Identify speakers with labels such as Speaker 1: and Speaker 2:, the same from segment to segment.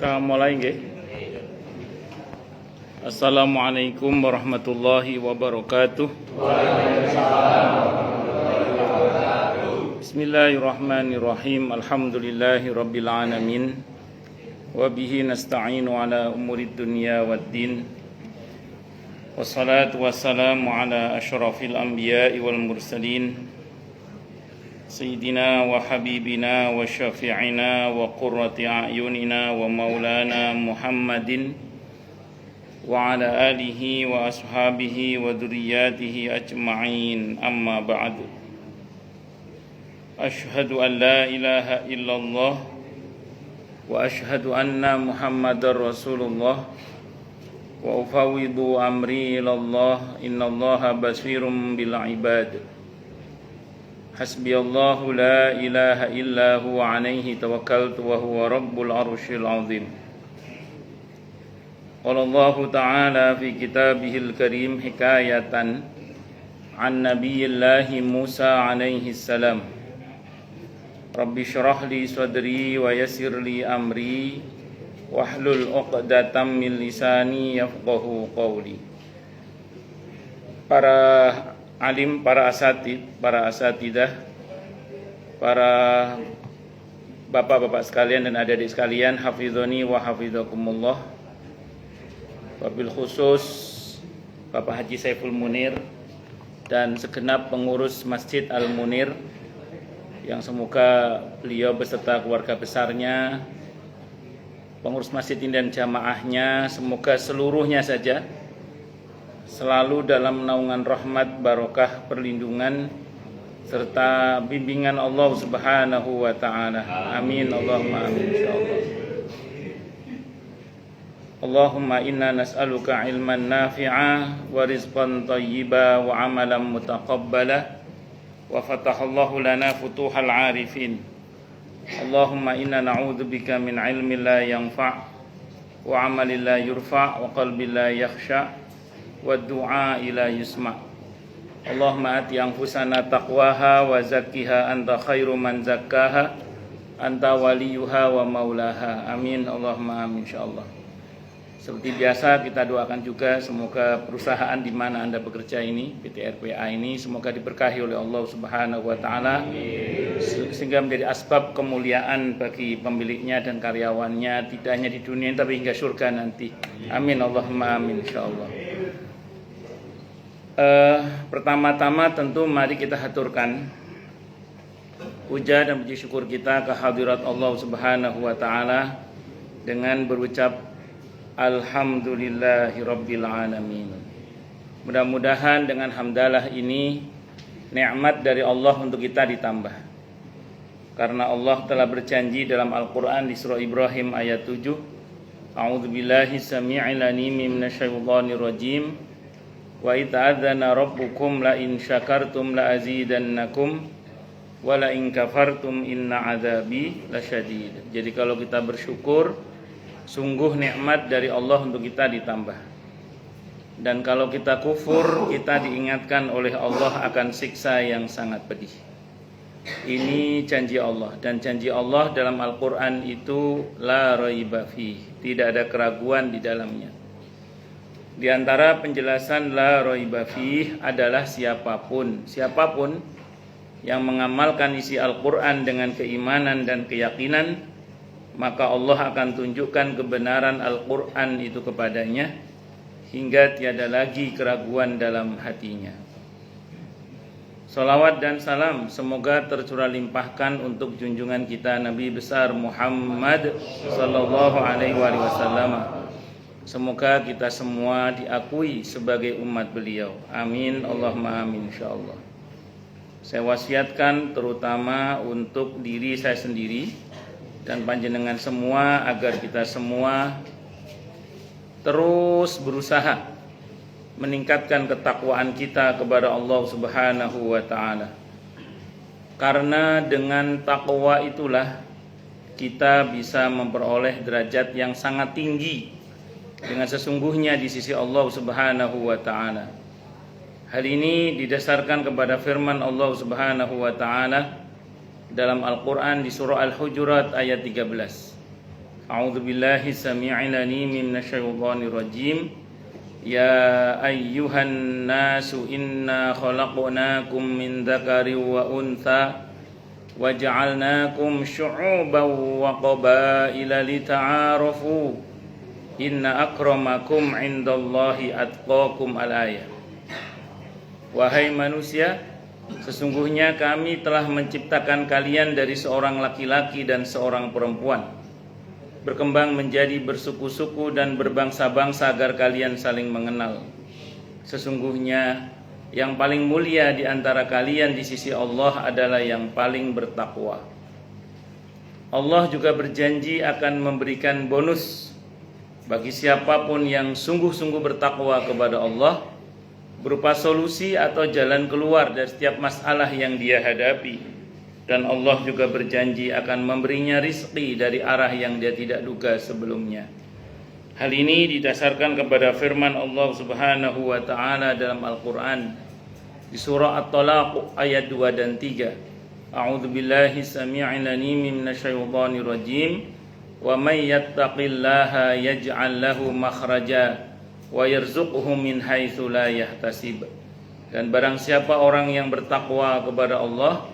Speaker 1: Kita mulai nggih. Assalamualaikum warahmatullahi wabarakatuh. Bismillahirrahmanirrahim. Alhamdulillahi rabbil alamin. Wa bihi nasta'inu ala umurid dunya waddin. Wassalatu wassalamu ala asyrafil anbiya'i wal mursalin. Sayyidina wa habibina wa syafi'ina wa qurrati a'yunina wa maulana Muhammadin wa ala alihi wa ashabihi wa dhurriyyatihi ajma'in, amma ba'du. Ashhadu an la ilaha illallah wa ashhadu anna Muhammadar Rasulullah wa ufawwidu amri ilallah, innallaha basirum bil ibad. Hasbiyallahu la ilaha illa huwa alaihi tawakkaltu wa huwa rabbul arsyil azim. Qala Allah ta'ala fi kitabihil karim hikayatan an nabiyillahi Musa alaihi salam. Rabbi syrah li sadri wa yassir li amri wahlul 'uqdatam min lisani yafqahu qawli. Para alim, para asatid, para asatidah, para bapak-bapak sekalian dan adik-adik sekalian, hafizoni wa hafizakumullah. Wabil khusus Bapak Haji Saiful Munir dan segenap pengurus Masjid Al Munir, yang semoga beliau beserta keluarga besarnya, pengurus masjid ini dan jamaahnya, semoga seluruhnya saja selalu dalam naungan rahmat, barokah, perlindungan serta bimbingan Allah Subhanahu wa ta'ala. Amin, Allahumma amin, insyaallah. Allahumma inna nas'aluka ilman nafi'a wa rizqan thayyiba wa amalan mutaqabbala wa fatahallahu lana futuhal arifin. Allahumma inna na'udzubika min ilmin la yanfa' wa amalin la yurfa' wa qalbin la yakhsha' wa du'a ila yusma. Allahumma ati anfusana taqwaha wa zakkiha anta khairu man zakkaha anta waliyuha wa maulaha. Amin, Allahumma amin, insyaallah. Seperti biasa kita doakan juga semoga perusahaan di mana Anda bekerja ini, PT RPA ini, semoga diberkahi oleh Allah Subhanahu wa taala sehingga menjadi asbab kemuliaan bagi pemiliknya dan karyawannya, tidak hanya di dunia tapi hingga surga nanti. Amin, Allahumma amin, insyaallah. Pertama-tama tentu mari kita haturkan puja dan puji syukur kita ke hadirat Allah Subhanahu wa taala dengan berucap alhamdulillahi rabbil alamin. Mudah-mudahan dengan hamdalah ini nikmat dari Allah untuk kita ditambah. Karena Allah telah berjanji dalam Al-Qur'an di surah Ibrahim ayat 7, a'udzubillahi samii'il 'aliim minasyaitonir rajim. Wa ita'adzana rabbukum la in syakartum la azidannakum wa la in kafartum inna adzabi lasyadid. Jadi kalau kita bersyukur, sungguh nikmat dari Allah untuk kita ditambah. Dan kalau kita kufur, kita diingatkan oleh Allah akan siksa yang sangat pedih. Ini janji Allah, dan janji Allah dalam Al-Qur'an itu la raiba fi, tidak ada keraguan di dalamnya. Di antara penjelasan la raiba fih adalah siapapun yang mengamalkan isi Al-Qur'an dengan keimanan dan keyakinan, maka Allah akan tunjukkan kebenaran Al-Qur'an itu kepadanya hingga tiada lagi keraguan dalam hatinya. Salawat dan salam semoga tercurah limpahkan untuk junjungan kita Nabi besar Muhammad sallallahu alaihi wasallam. Semoga kita semua diakui sebagai umat beliau. Amin, Allahumma amin, insyaallah. Saya wasiatkan terutama untuk diri saya sendiri dan panjenengan semua agar kita semua terus berusaha meningkatkan ketakwaan kita kepada Allah Subhanahu wa taala. Karena dengan takwa itulah kita bisa memperoleh derajat yang sangat tinggi dengan sesungguhnya di sisi Allah Subhanahu wa taala. Hal ini didasarkan kepada firman Allah Subhanahu wa taala dalam Al-Qur'an di surah Al-Hujurat ayat 13. A'udzu billahi samii'il 'aliim minasyaitonir rajiim. Ya ayyuhan nasu inna khalaqnakum min dzakarin wa untha wa ja'alnakum syu'uban wa qabaila lita'arafu. Inna akramakum 'indallahi atqakum al-ayah. Wahai manusia, sesungguhnya kami telah menciptakan kalian dari seorang laki-laki dan seorang perempuan, berkembang menjadi bersuku-suku dan berbangsa-bangsa agar kalian saling mengenal. Sesungguhnya yang paling mulia di antara kalian di sisi Allah adalah yang paling bertakwa. Allah juga berjanji akan memberikan bonus bagi siapapun yang sungguh-sungguh bertakwa kepada Allah, berupa solusi atau jalan keluar dari setiap masalah yang dia hadapi. Dan Allah juga berjanji akan memberinya rizki dari arah yang dia tidak duga sebelumnya. Hal ini didasarkan kepada firman Allah Subhanahu wa taala dalam Al-Qur'an di surah At-Talaq ayat 2 dan 3. A'udzu billahi samii'il 'aliim minasyaitonir rajiim. Wa may yattaqillaha yaj'al lahu makhraja wa yarzuqhu min haitsu la yahtasib. Dan barang siapa orang yang bertakwa kepada Allah,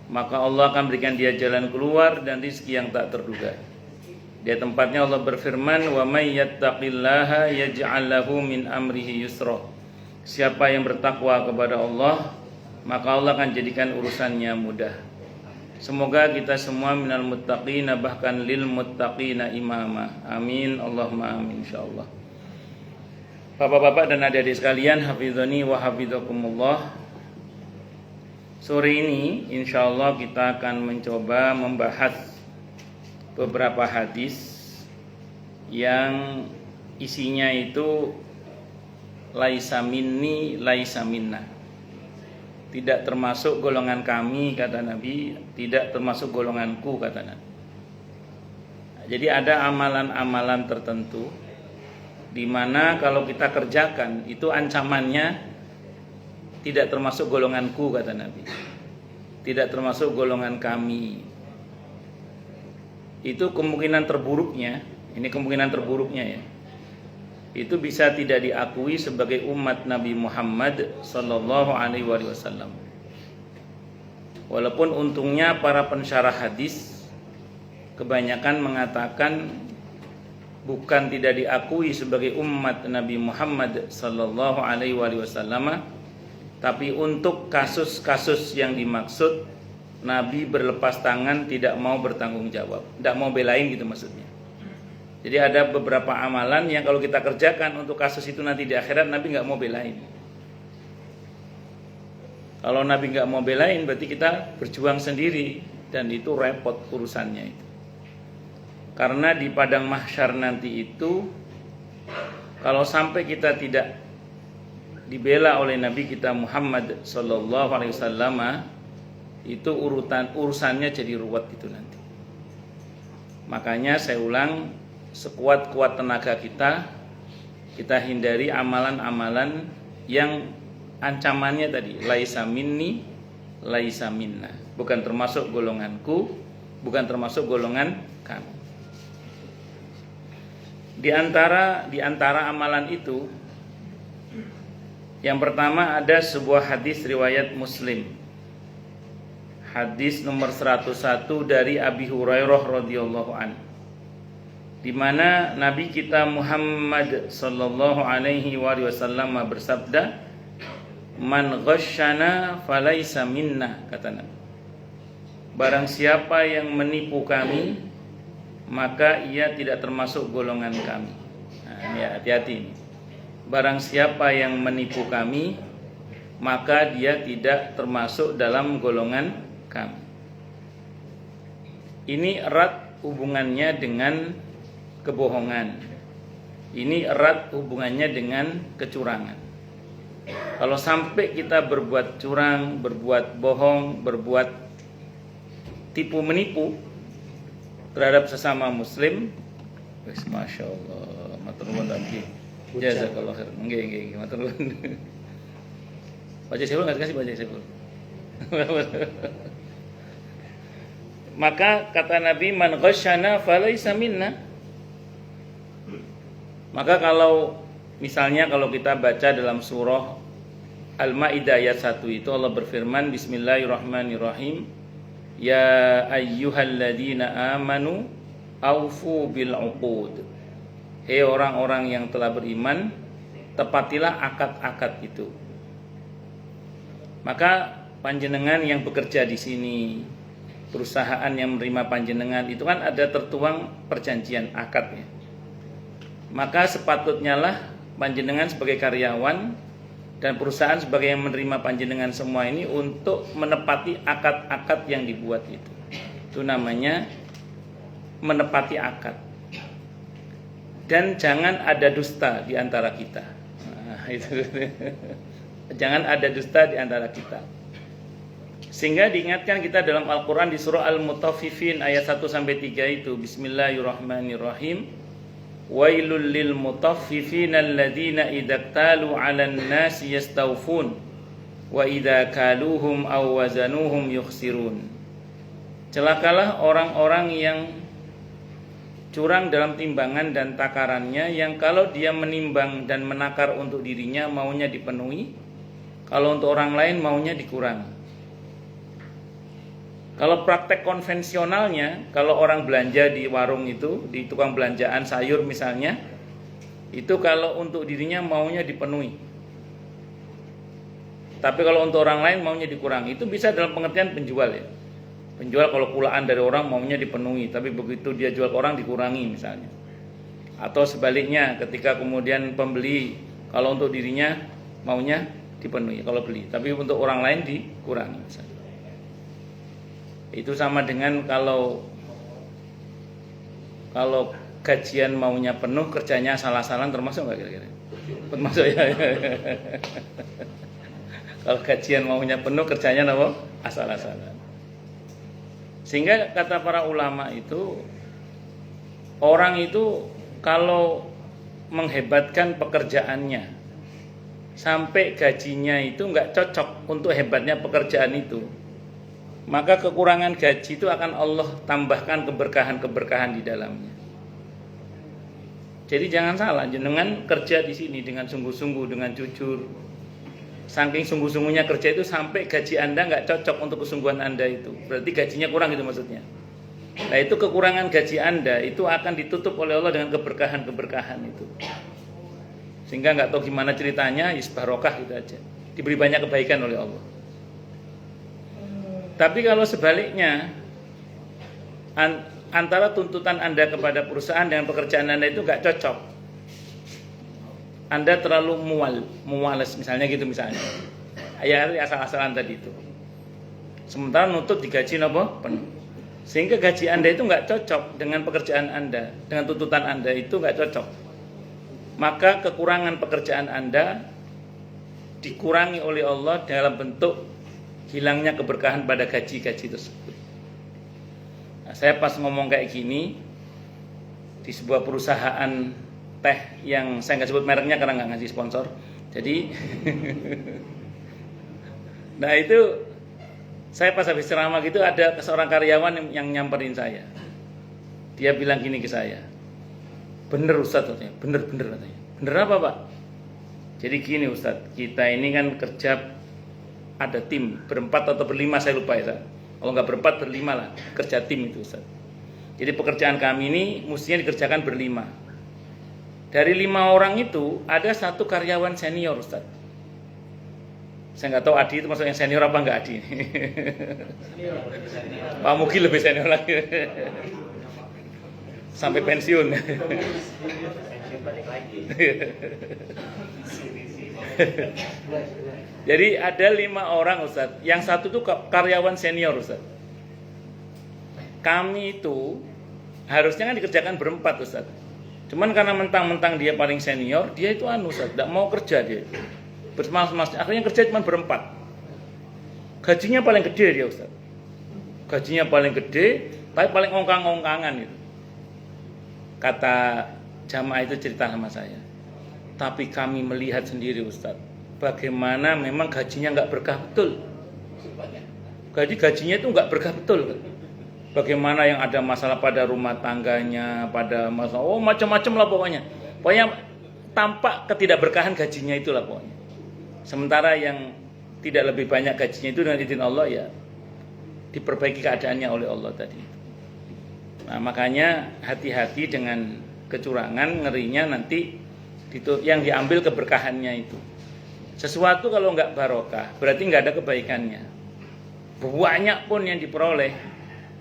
Speaker 1: maka Allah akan berikan dia jalan keluar dan rezeki yang tak terduga. Di tempatnya Allah berfirman, "Wa may yattaqillaha yaj'al lahu min amrihi yusra." Siapa yang bertakwa kepada Allah, maka Allah akan jadikan urusannya mudah. Semoga kita semua minal muttaqina, bahkan lil muttaqina imama. Amin, Allahumma amin insyaallah. Bapak-bapak dan adik-adik sekalian, hafizani wa hafizakumullah. Sore ini insyaallah kita akan mencoba membahas beberapa hadis yang isinya itu laisa minni laisa minna. Tidak termasuk golongan kami kata Nabi, tidak termasuk golonganku kata Nabi. Jadi ada amalan-amalan tertentu di mana kalau kita kerjakan itu ancamannya tidak termasuk golonganku kata Nabi, tidak termasuk golongan kami. Itu kemungkinan terburuknya, ini kemungkinan terburuknya ya, itu bisa tidak diakui sebagai umat Nabi Muhammad sallallahu alaihi wasallam. Walaupun untungnya para pensyarah hadis kebanyakan mengatakan bukan tidak diakui sebagai umat Nabi Muhammad sallallahu alaihi wasallam, tapi untuk kasus-kasus yang dimaksud Nabi berlepas tangan, tidak mau bertanggung jawab, tidak mau belain gitu maksudnya. Jadi ada beberapa amalan yang kalau kita kerjakan untuk kasus itu nanti di akhirat Nabi nggak mau belain. Kalau Nabi nggak mau belain berarti kita berjuang sendiri dan itu repot urusannya itu. Karena di padang mahsyar nanti itu kalau sampai kita tidak dibela oleh Nabi kita Muhammad sallallahu alaihi wasallam, itu urusannya jadi ruwet itu nanti. Makanya saya ulang, sekuat-kuat tenaga kita hindari amalan-amalan yang ancamannya tadi laisa minni laisa minna, bukan termasuk golonganku, bukan termasuk golongan kami. Di antara amalan itu, yang pertama ada sebuah hadis riwayat Muslim. Hadis nomor 101 dari Abi Hurairah radhiyallahu an, di mana Nabi kita Muhammad sallallahu alaihi wasallam bersabda, "Man ghasyana falaisa minna," kata Nabi. Barang siapa yang menipu kami, maka ia tidak termasuk golongan kami. Nah, ini hati-hati ini. Barang siapa yang menipu kami, maka dia tidak termasuk dalam golongan kami. Ini erat hubungannya dengan kebohongan. Ini erat hubungannya dengan kecurangan. Kalau sampai kita berbuat curang, berbuat bohong, berbuat tipu menipu terhadap sesama muslim, masya Allah, matur nuwun lagi. Jazakallah khair. Nggih, matur nuwun. Baca Syekh enggak kasih baca Syekh. Maka kata Nabi, man ghasyana falaisa minna, Maka kalau misalnya kalau kita baca dalam surah Al-Maidah ayat 1 itu Allah berfirman, Bismillahirrahmanirrahim, Ya ayyuhalladzina amanu aufu bil uqud. Hei orang-orang yang telah beriman, tepatilah akad-akad itu. Maka panjenengan yang bekerja di sini, perusahaan yang menerima panjenengan, itu kan ada tertuang perjanjian akadnya. Maka sepatutnya lah panjenengan sebagai karyawan dan perusahaan sebagai yang menerima panjenengan semua ini untuk menepati akad-akad yang dibuat itu. Itu namanya menepati akad. Dan jangan ada dusta di antara kita. Nah, itu. Jangan ada dusta di antara kita. Sehingga diingatkan kita dalam Al-Quran di surah Al-Mutaffifin ayat 1-3 itu, Bismillahirrahmanirrahim, Wailul lil mutaffifin alladzina idaktalu 'alan nasi yastawfun wa idza kaluhum aw wazanuhum yukhsirun. Celakalah orang-orang yang curang dalam timbangan dan takarannya, yang kalau dia menimbang dan menakar untuk dirinya maunya dipenuhi, kalau untuk orang lain maunya dikurangi. Kalau praktek konvensionalnya, kalau orang belanja di warung itu, di tukang belanjaan sayur misalnya, itu kalau untuk dirinya maunya dipenuhi. Tapi kalau untuk orang lain maunya dikurangi. Itu bisa dalam pengertian penjual ya. Penjual kalau pulaan dari orang maunya dipenuhi, tapi begitu dia jual ke orang dikurangi misalnya. Atau sebaliknya, ketika kemudian pembeli, kalau untuk dirinya maunya dipenuhi kalau beli, tapi untuk orang lain dikurangi misalnya. Itu sama dengan kalau gajian maunya penuh, kerjanya salah-salah, termasuk nggak kira-kira? Termasuk ya. Kalau gajian maunya penuh, kerjanya apa? Asal-asalan. Sehingga kata para ulama itu, orang itu kalau menghebatkan pekerjaannya sampai gajinya itu nggak cocok untuk hebatnya pekerjaan itu, maka kekurangan gaji itu akan Allah tambahkan keberkahan-keberkahan di dalamnya. Jadi jangan salah, jenengan kerja di sini dengan sungguh-sungguh, dengan jujur. Saking sungguh-sungguhnya kerja itu sampai gaji Anda nggak cocok untuk kesungguhan Anda itu. Berarti gajinya kurang itu maksudnya. Nah itu kekurangan gaji Anda itu akan ditutup oleh Allah dengan keberkahan-keberkahan itu. Sehingga nggak tahu gimana ceritanya, barokah gitu aja. Diberi banyak kebaikan oleh Allah. Tapi kalau sebaliknya, antara tuntutan Anda kepada perusahaan dengan pekerjaan Anda itu nggak cocok, Anda terlalu muwales misalnya gitu misalnya, ya asal-asalan tadi itu. Sementara nuntut digaji apa? Penuh. Sehingga gaji Anda itu nggak cocok dengan pekerjaan Anda, dengan tuntutan Anda itu nggak cocok. Maka kekurangan pekerjaan Anda dikurangi oleh Allah dalam bentuk hilangnya keberkahan pada gaji-gaji tersebut. Nah, saya pas ngomong kayak gini di sebuah perusahaan teh yang saya nggak sebut mereknya karena nggak ngasih sponsor. Jadi, nah itu saya pas habis ceramah gitu ada seorang karyawan yang nyamperin saya. Dia bilang gini ke saya, bener Ustadz katanya, bener katanya. Bener apa Pak? Jadi gini Ustadz, kita ini kan kerja ada tim berempat atau berlima saya lupa ya. Kalau nggak berempat berlima lah kerja tim itu Ustaz. Jadi pekerjaan kami ini mestinya dikerjakan berlima. Dari 5 orang itu ada 1 karyawan senior Ustaz. Saya nggak tahu Adi itu maksudnya senior apa nggak Adi? Senior. Pak Mugi lebih senior lagi. Sampai pensiun. Pensiun balik lagi. Jadi ada 5 orang Ustaz. Yang 1 itu karyawan senior Ustaz. Kami itu harusnya kan dikerjakan berempat Ustaz. Cuman karena mentang-mentang dia paling senior, dia itu Ustaz, tidak mau kerja dia. Bersemas-mas, akhirnya kerja cuma berempat. Gajinya paling gede dia Ustaz. Gajinya paling gede, tapi paling ongkang-ongkangan itu. Kata jamaah itu cerita sama saya. Tapi kami melihat sendiri Ustaz, bagaimana memang gajinya nggak berkah betul. Gajinya itu nggak berkah betul. bagaimana yang ada masalah pada rumah tangganya, pada masalah macam-macam lah pokoknya. Pokoknya tampak ketidakberkahan gajinya itulah pokoknya. Sementara yang tidak lebih banyak gajinya itu dengan izin Allah ya diperbaiki keadaannya oleh Allah tadi. Nah, makanya hati-hati dengan kecurangan, ngerinya nanti yang diambil keberkahannya itu. Sesuatu kalau nggak barokah berarti nggak ada kebaikannya. Banyak pun yang diperoleh,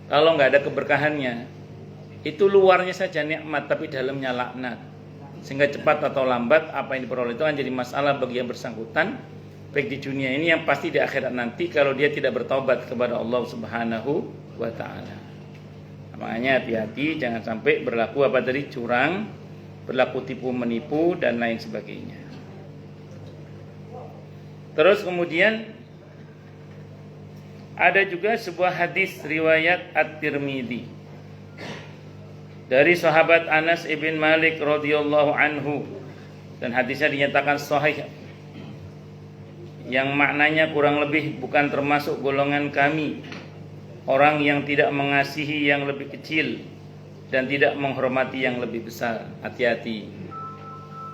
Speaker 1: kalau nggak ada keberkahannya, itu luarnya saja nikmat tapi dalamnya laknat. Sehingga cepat atau lambat apa yang diperoleh itu akan jadi masalah bagi yang bersangkutan, baik di dunia ini yang pasti di akhirat nanti kalau dia tidak bertaubat kepada Allah Subhanahu wa taala. Makanya hati-hati jangan sampai berlaku apa tadi, curang, berlaku tipu menipu dan lain sebagainya. Terus kemudian ada juga sebuah hadis riwayat At-Tirmidzi dari sahabat Anas ibn Malik radhiyallahu anhu, dan hadisnya dinyatakan sahih, yang maknanya kurang lebih bukan termasuk golongan kami orang yang tidak mengasihi yang lebih kecil dan tidak menghormati yang lebih besar. Hati-hati.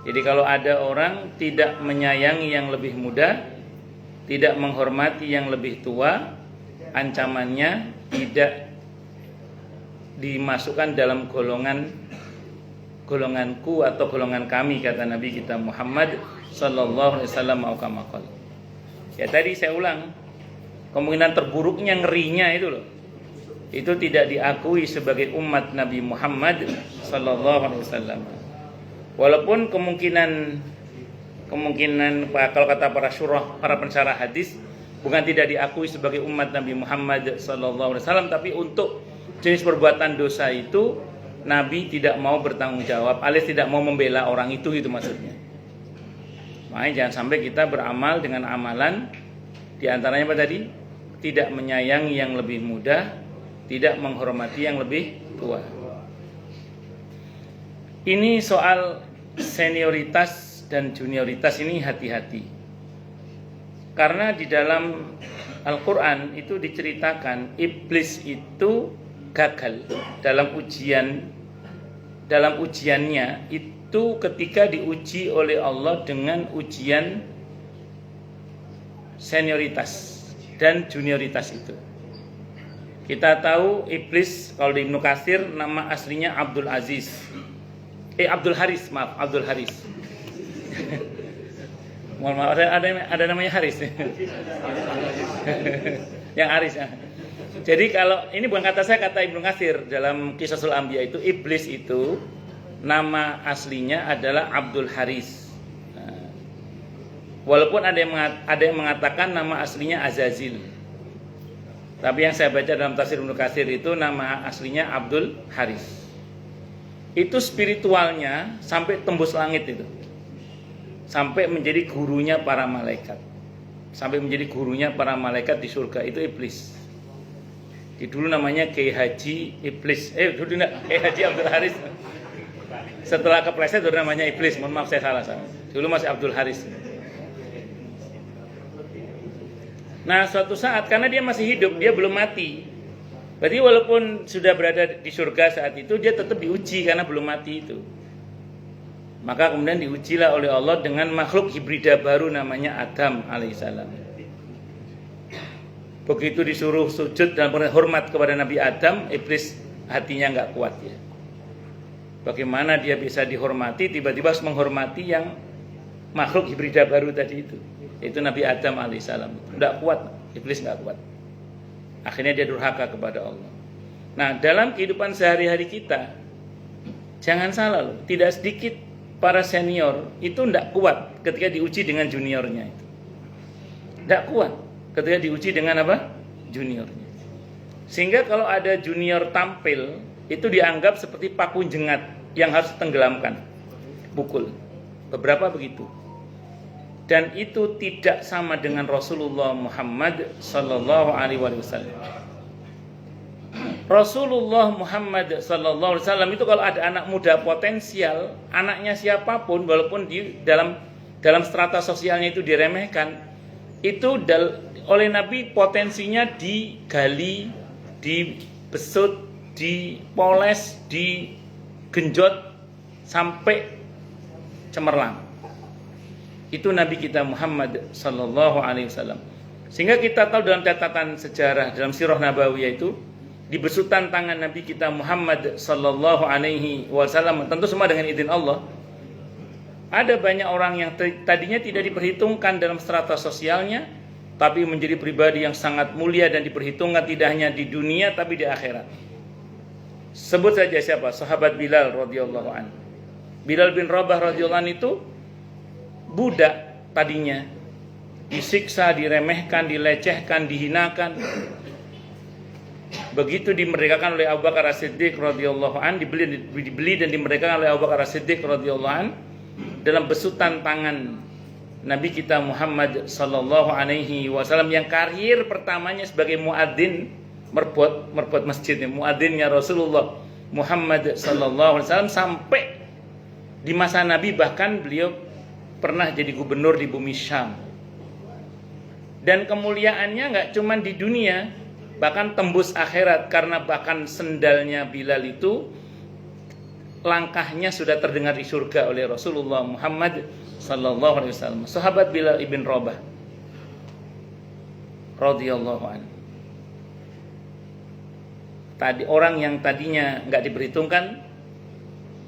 Speaker 1: Jadi kalau ada orang tidak menyayangi yang lebih muda, tidak menghormati yang lebih tua, ancamannya tidak dimasukkan dalam golonganku atau golongan kami, kata Nabi kita Muhammad sallallahu alaihi wasallam. Ya tadi saya ulang, kemungkinan terburuknya, ngerinya itu loh, itu tidak diakui sebagai umat Nabi Muhammad sallallahu alaihi wasallam. Walaupun kemungkinan kalau kata para syurah, para pensyarah hadis, bukan tidak diakui sebagai umat Nabi Muhammad sallallahu alaihi wasallam, tapi untuk jenis perbuatan dosa itu Nabi tidak mau bertanggung jawab, alias tidak mau membela orang itu maksudnya. Makanya jangan sampai kita beramal dengan amalan di antaranya apa tadi? Tidak menyayangi yang lebih muda, tidak menghormati yang lebih tua. Ini soal senioritas dan junioritas ini hati-hati. Karena di dalam Al-Quran itu diceritakan iblis itu gagal dalam ujiannya itu ketika diuji oleh Allah dengan ujian senioritas dan junioritas itu. Kita tahu iblis kalau di Ibnu Katsir nama aslinya Abdul Haris. Mohon maaf, ada namanya Haris. Yang Haris ya. Jadi kalau ini bukan kata saya, kata Ibnu Katsir dalam Qisasul Anbiya itu iblis itu nama aslinya adalah Abdul Haris. Nah, walaupun ada yang mengatakan nama aslinya Azazil. Tapi yang saya baca dalam tafsir Ibnu Katsir itu nama aslinya Abdul Haris. Itu spiritualnya sampai tembus langit itu. Sampai menjadi gurunya para malaikat. Sampai menjadi gurunya para malaikat di surga itu iblis. Dulu namanya Kiai Haji Iblis. Dulu Kiai Haji Abdul Haris. Setelah kepleset dulu namanya Iblis. Mohon maaf saya salah. Dulu masih Abdul Haris. Nah, suatu saat karena dia masih hidup, dia belum mati. Berarti walaupun sudah berada di surga saat itu, dia tetap diuji karena belum mati itu. Maka kemudian diujilah oleh Allah dengan makhluk hibrida baru namanya Adam alaihissalam. Begitu disuruh sujud dan hormat kepada Nabi Adam, iblis hatinya nggak kuat ya. Bagaimana dia bisa dihormati, tiba-tiba harus menghormati yang makhluk hibrida baru tadi itu Nabi Adam alaihissalam. Nggak kuat, iblis nggak kuat. Akhirnya dia durhaka kepada Allah. Nah, dalam kehidupan sehari-hari kita, jangan salah loh, tidak sedikit para senior itu nggak kuat ketika diuji dengan juniornya itu. Nggak kuat ketika diuji dengan apa? Juniornya. Sehingga kalau ada junior tampil, itu dianggap seperti paku jengat yang harus tenggelamkan, pukul. Beberapa begitu. Dan itu tidak sama dengan Rasulullah Muhammad sallallahu alaihi wasallam. Rasulullah Muhammad sallallahu alaihi wasallam itu kalau ada anak muda potensial, anaknya siapapun walaupun di dalam strata sosialnya itu diremehkan, itu oleh Nabi potensinya digali, dibesut, dipoles, digenjot sampai cemerlang. Itu Nabi kita Muhammad sallallahu alaihi wasallam. Sehingga kita tahu dalam catatan sejarah dalam sirah nabawiyah itu, di besutan tangan Nabi kita Muhammad sallallahu alaihi wasallam, tentu semua dengan izin Allah. Ada banyak orang yang tadinya tidak diperhitungkan dalam strata sosialnya, tapi menjadi pribadi yang sangat mulia dan diperhitungkan tidak hanya di dunia tapi di akhirat. Sebut saja siapa? Sahabat Bilal radhiyallahu an. Bilal bin Rabah radhiyallahu an itu budak tadinya, disiksa, diremehkan, dilecehkan, dihinakan. Begitu dimerdekakan oleh Abu Bakar As-Siddiq radhiyallahu an, dibeli dan dimerdekakan oleh Abu Bakar As-Siddiq radhiyallahu an, dalam besutan tangan Nabi kita Muhammad sallallahu alaihi wasallam yang karir pertamanya sebagai muadzin, merbot masjidnya, muadzinnya Rasulullah Muhammad sallallahu alaihi wasallam, sampai di masa Nabi bahkan beliau pernah jadi gubernur di bumi Syam. Dan kemuliaannya nggak cuma di dunia, bahkan tembus akhirat, karena bahkan sendalnya Bilal itu langkahnya sudah terdengar di surga oleh Rasulullah Muhammad sallallahu alaihi wasallam. Sahabat Bilal ibn Rabah radhiyallahu anhu. Tadi orang yang tadinya nggak diperhitungkan,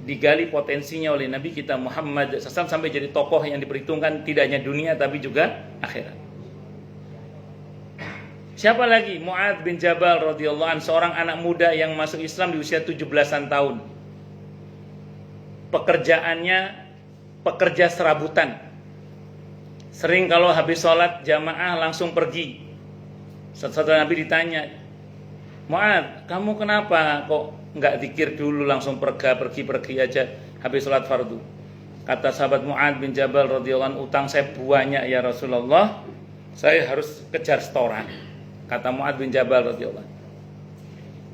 Speaker 1: digali potensinya oleh Nabi kita Muhammad SAW sampai jadi tokoh yang diperhitungkan tidak hanya dunia tapi juga akhirat. Siapa lagi? Mu'adz bin Jabal radhiyallahu anhu, seorang anak muda yang masuk Islam di usia 17-an tahun. Pekerjaannya pekerja serabutan. Sering kalau habis sholat jamaah langsung pergi. Setelah Nabi ditanya, Mu'adz, kamu kenapa kok nggak zikir dulu langsung pergi aja habis sholat fardu? Kata sahabat Mu'adz bin Jabal radhiyallahu anhu, utang saya banyak ya Rasulullah, saya harus kejar setoran. Kata Mu'adz bin Jabal radhiyallahu anhu.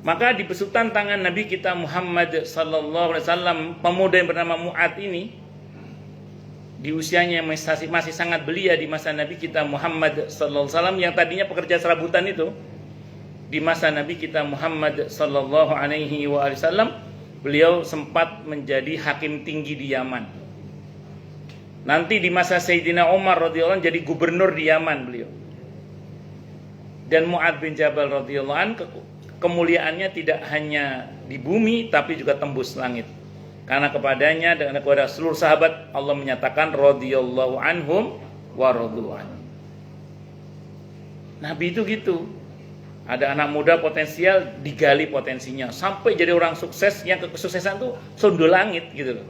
Speaker 1: Maka di besutan tangan Nabi kita Muhammad sallallahu alaihi wasallam, pemuda yang bernama Mu'adz ini di usianya yang masih sangat belia di masa Nabi kita Muhammad sallallahu alaihi wasallam, yang tadinya pekerja serabutan itu, di masa Nabi kita Muhammad sallallahu alaihi wasallam beliau sempat menjadi hakim tinggi di Yaman. Nanti di masa Sayyidina Umar radhiyallahu anhu jadi gubernur di Yaman beliau. Dan Mu'adz bin Jabal radhiyallahu anhu kemuliaannya tidak hanya di bumi tapi juga tembus langit. Karena kepadanya dan kepada seluruh sahabat Allah menyatakan radhiyallahu anhum wa radu an. Nabi itu gitu. Ada anak muda potensial, digali potensinya sampai jadi orang sukses yang kesuksesan tuh sondo langit gitu loh.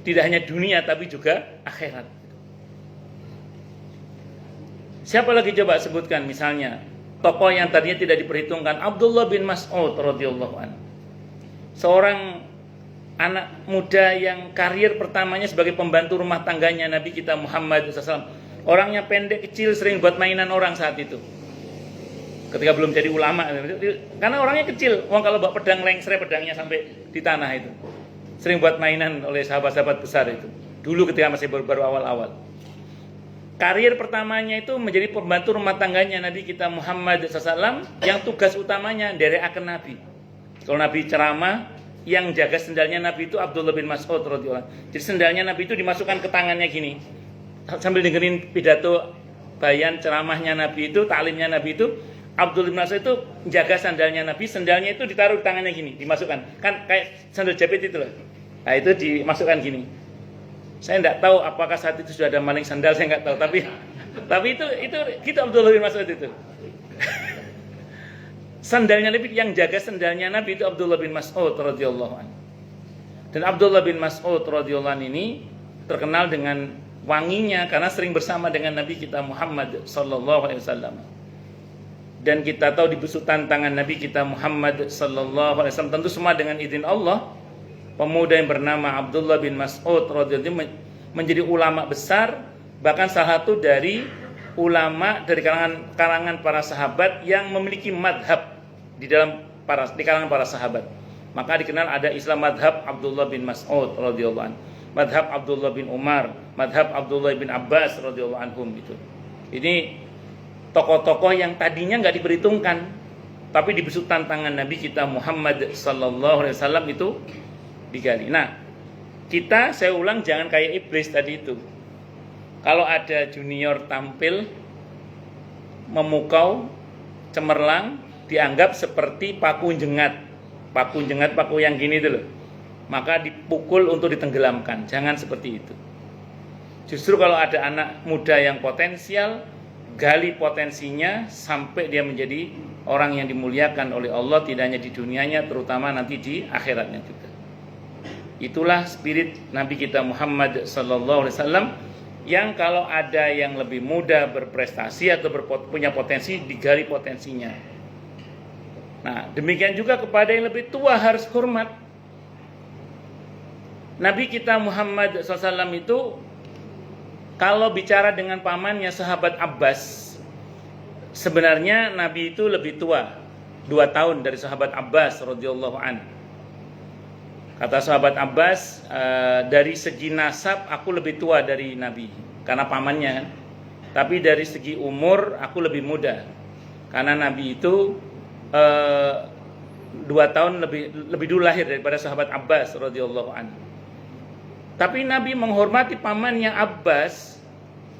Speaker 1: Tidak hanya dunia tapi juga akhirat. Siapa lagi coba sebutkan misalnya tokoh yang tadinya tidak diperhitungkan, Abdullah bin Mas'ud radhiyallahu anhu. Seorang anak muda yang karir pertamanya sebagai pembantu rumah tangganya Nabi kita Muhammad SAW. Orangnya pendek, kecil, sering buat mainan orang saat itu. Ketika belum jadi ulama, karena orangnya kecil. Wong kalau bawa pedang lengsre pedangnya sampai di tanah itu. Sering buat mainan oleh sahabat-sahabat besar itu. Dulu ketika masih baru awal-awal. Karir pertamanya itu menjadi pembantu rumah tangganya Nabi kita Muhammad SAW, yang tugas utamanya nderekaken Nabi. Kalau Nabi ceramah, yang jaga sendalnya Nabi itu Abdullah bin Mas'ud radhiyallahu anhu. Jadi sendalnya Nabi itu dimasukkan ke tangannya gini. Sambil dengerin pidato bayan ceramahnya Nabi itu, taklimnya Nabi itu, Abdullah bin Mas'ud itu jaga sandalnya Nabi, sendalnya itu ditaruh di tangannya gini, dimasukkan. Kan kayak sandal jepit itu loh. Nah, itu dimasukkan gini. Saya enggak tahu apakah saat itu sudah ada maling sandal, saya enggak tahu, tapi itu kita Abdullah bin Mas'ud itu. Sandalnya Nabi, yang jaga sandalnya Nabi itu Abdullah bin Mas'ud radhiyallahu anhu. Dan Abdullah bin Mas'ud radhiyallahu anhu ini terkenal dengan wanginya karena sering bersama dengan Nabi kita Muhammad sallallahu alaihi wasallam. Dan kita tahu di besutan tangan Nabi kita Muhammad sallallahu alaihi wasallam, tentu semua dengan izin Allah, pemuda yang bernama Abdullah bin Mas'ud radhiyallahu anhu menjadi ulama besar, bahkan salah satu dari ulama dari kalangan para sahabat yang memiliki madhab di kalangan para sahabat. Maka dikenal ada Islam madhab Abdullah bin Mas'ud radhiyallahu anhu, madhab Abdullah bin Umar, madhab Abdullah bin Abbas radhiyallahu anhum gitu. Ini tokoh-tokoh yang tadinya nggak diperhitungkan, tapi di besutan tangan Nabi kita Muhammad sallallahu alaihi wasallam itu digali. Nah, saya ulang, jangan kayak iblis tadi itu. Kalau ada junior tampil memukau, cemerlang, dianggap seperti paku jengat, paku yang gini itu loh. Maka dipukul untuk ditenggelamkan. Jangan seperti itu. Justru kalau ada anak muda yang potensial, gali potensinya sampai dia menjadi orang yang dimuliakan oleh Allah, tidak hanya di dunianya, terutama nanti di akhiratnya juga. Itulah spirit Nabi kita Muhammad sallallahu alaihi wasallam, yang kalau ada yang lebih muda berprestasi atau punya potensi, digali potensinya. Nah, demikian juga kepada yang lebih tua harus hormat. Nabi kita Muhammad SAW itu kalau bicara dengan pamannya sahabat Abbas, sebenarnya Nabi itu lebih tua 2 tahun dari sahabat Abbas radhiyallahu an. Kata sahabat Abbas, dari segi nasab aku lebih tua dari Nabi karena pamannya kan. Tapi dari segi umur aku lebih muda karena Nabi itu 2 tahun lebih dulu lahir daripada sahabat Abbas radhiyallahu an. Tapi Nabi menghormati pamannya Abbas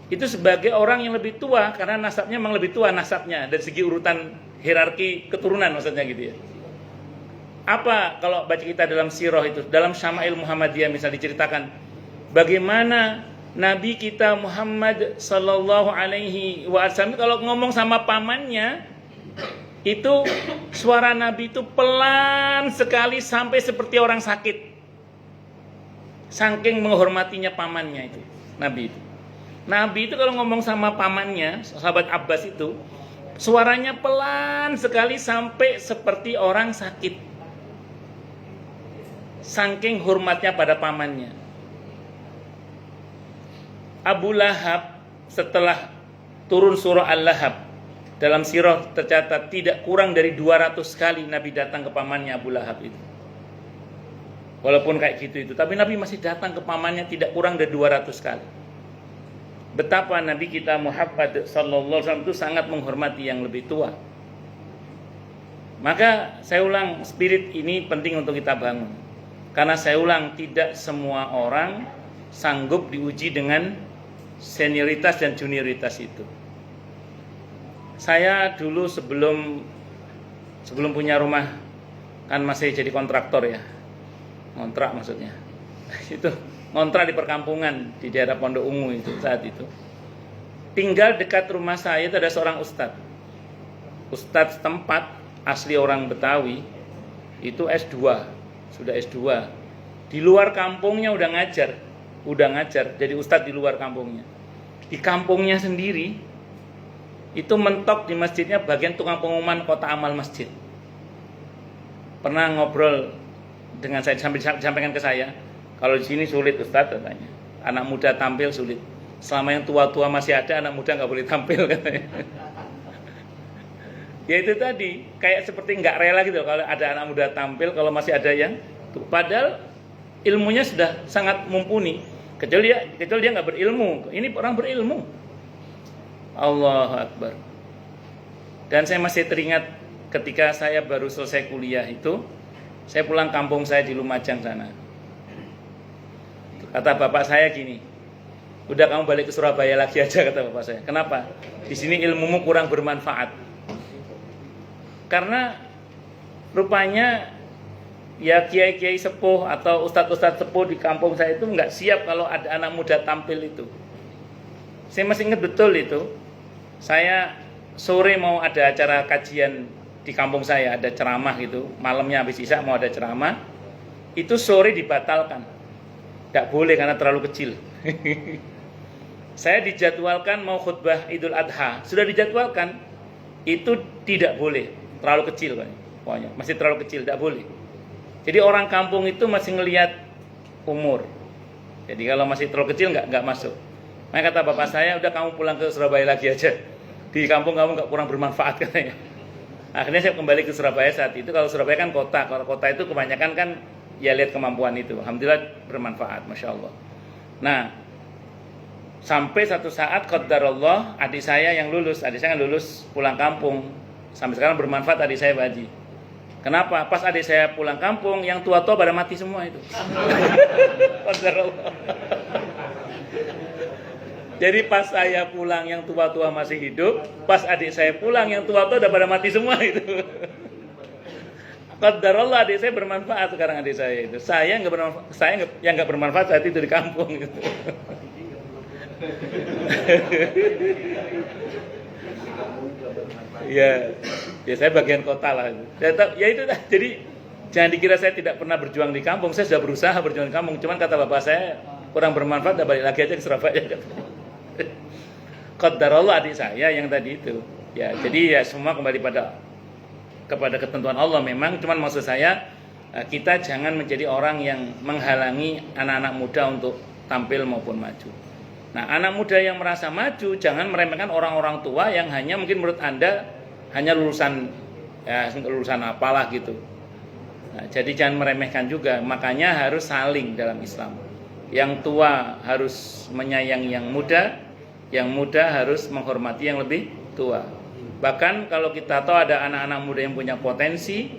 Speaker 1: itu sebagai orang yang lebih tua karena nasabnya memang lebih tua nasabnya dari segi urutan hierarki keturunan, maksudnya gitu ya. Apa kalau baca kita dalam sirah itu, dalam Syama'il Muhammadiyah misal diceritakan bagaimana Nabi kita Muhammad sallallahu alaihi wasallam kalau ngomong sama pamannya itu suara Nabi itu pelan sekali sampai seperti orang sakit. Saking menghormatinya pamannya itu Nabi itu. Nabi itu kalau ngomong sama pamannya, sahabat Abbas itu, suaranya pelan sekali sampai seperti orang sakit. Saking hormatnya pada pamannya. Abu Lahab setelah turun surah Al-Lahab, dalam sirah tercatat tidak kurang dari 200 kali Nabi datang ke pamannya Abu Lahab itu. Walaupun kayak gitu itu, tapi Nabi masih datang ke pamannya tidak kurang dari 200 kali. Betapa Nabi kita Muhammad sallallahu alaihi wasallam itu sangat menghormati yang lebih tua. Maka saya ulang, spirit ini penting untuk kita bangun. Karena saya ulang, tidak semua orang sanggup diuji dengan senioritas dan junioritas itu. Saya dulu sebelum punya rumah, kan masih jadi kontraktor ya. Ngontrak maksudnya. Itu ngontrak di perkampungan di daerah Pondok Ungu itu saat itu. Tinggal dekat rumah saya itu ada seorang ustadz. Ustadz setempat asli orang Betawi itu S2, sudah S2. Di luar kampungnya udah ngajar jadi ustadz di luar kampungnya. Di kampungnya sendiri itu mentok di masjidnya bagian tukang pengumuman kota amal masjid. Pernah ngobrol dengan saya, sampai disampaikan ke saya, kalau di sini sulit Ustadz katanya, anak muda tampil sulit. Selama yang tua-tua masih ada, anak muda nggak boleh tampil katanya. Ya itu tadi, kayak seperti nggak rela gitu kalau ada anak muda tampil, kalau masih ada yang padahal ilmunya sudah sangat mumpuni. Kecuali dia nggak berilmu. Ini orang berilmu. Allahu Akbar. Dan saya masih teringat ketika saya baru selesai kuliah itu, saya pulang kampung saya di Lumajang sana. Kata bapak saya gini, udah kamu balik ke Surabaya lagi aja, kata bapak saya. Kenapa? Di sini ilmumu kurang bermanfaat. Karena rupanya ya kiai-kiai sepuh atau ustadz-ustadz sepuh di kampung saya itu nggak siap kalau ada anak muda tampil itu. Saya masih ingat betul itu. Saya sore mau ada acara kajian di kampung saya, ada ceramah gitu, malamnya habis isya mau ada ceramah, itu sore dibatalkan, tidak boleh karena terlalu kecil. Saya dijadwalkan mau khutbah Idul Adha, sudah dijadwalkan, itu tidak boleh, terlalu kecil pokoknya, masih terlalu kecil, tidak boleh. Jadi orang kampung itu masih ngelihat umur, jadi kalau masih terlalu kecil nggak masuk. Maka kata bapak saya, udah kamu pulang ke Surabaya lagi aja, di kampung kamu nggak kurang bermanfaat katanya. Akhirnya saya kembali ke Surabaya saat itu. Kalau Surabaya kan kota, kalau kota itu kebanyakan kan ya lihat kemampuan itu. Alhamdulillah bermanfaat, Masya Allah. Nah, sampai satu saat qadarullah adik saya yang lulus pulang kampung. Sampai sekarang bermanfaat adik saya Pak Haji. Kenapa? Pas adik saya pulang kampung, yang tua-tua pada mati semua itu. Jadi pas saya pulang yang tua-tua masih hidup, pas adik saya pulang yang tua-tua udah pada mati semua itu. Qadarullah adik saya bermanfaat sekarang adik saya itu. Saya nggak bermanfaat, yang nggak bermanfaat saat itu di kampung gitu. Ya, ya saya bagian kota lah. Ya itu dah. Jadi jangan dikira saya tidak pernah berjuang di kampung. Saya sudah berusaha berjuang di kampung. Cuman kata bapak saya kurang bermanfaat. Udah balik lagi aja ke Surabaya. Qadarullah adik saya yang tadi itu. Ya, jadi ya semua kembali kepada ketentuan Allah memang. Cuman maksud saya kita jangan menjadi orang yang menghalangi anak-anak muda untuk tampil maupun maju. Nah, anak muda yang merasa maju jangan meremehkan orang-orang tua yang hanya mungkin menurut Anda hanya lulusan apalah gitu. Nah, jadi jangan meremehkan juga. Makanya harus saling dalam Islam. Yang tua harus menyayangi yang muda harus menghormati yang lebih tua. Bahkan kalau kita tahu ada anak-anak muda yang punya potensi,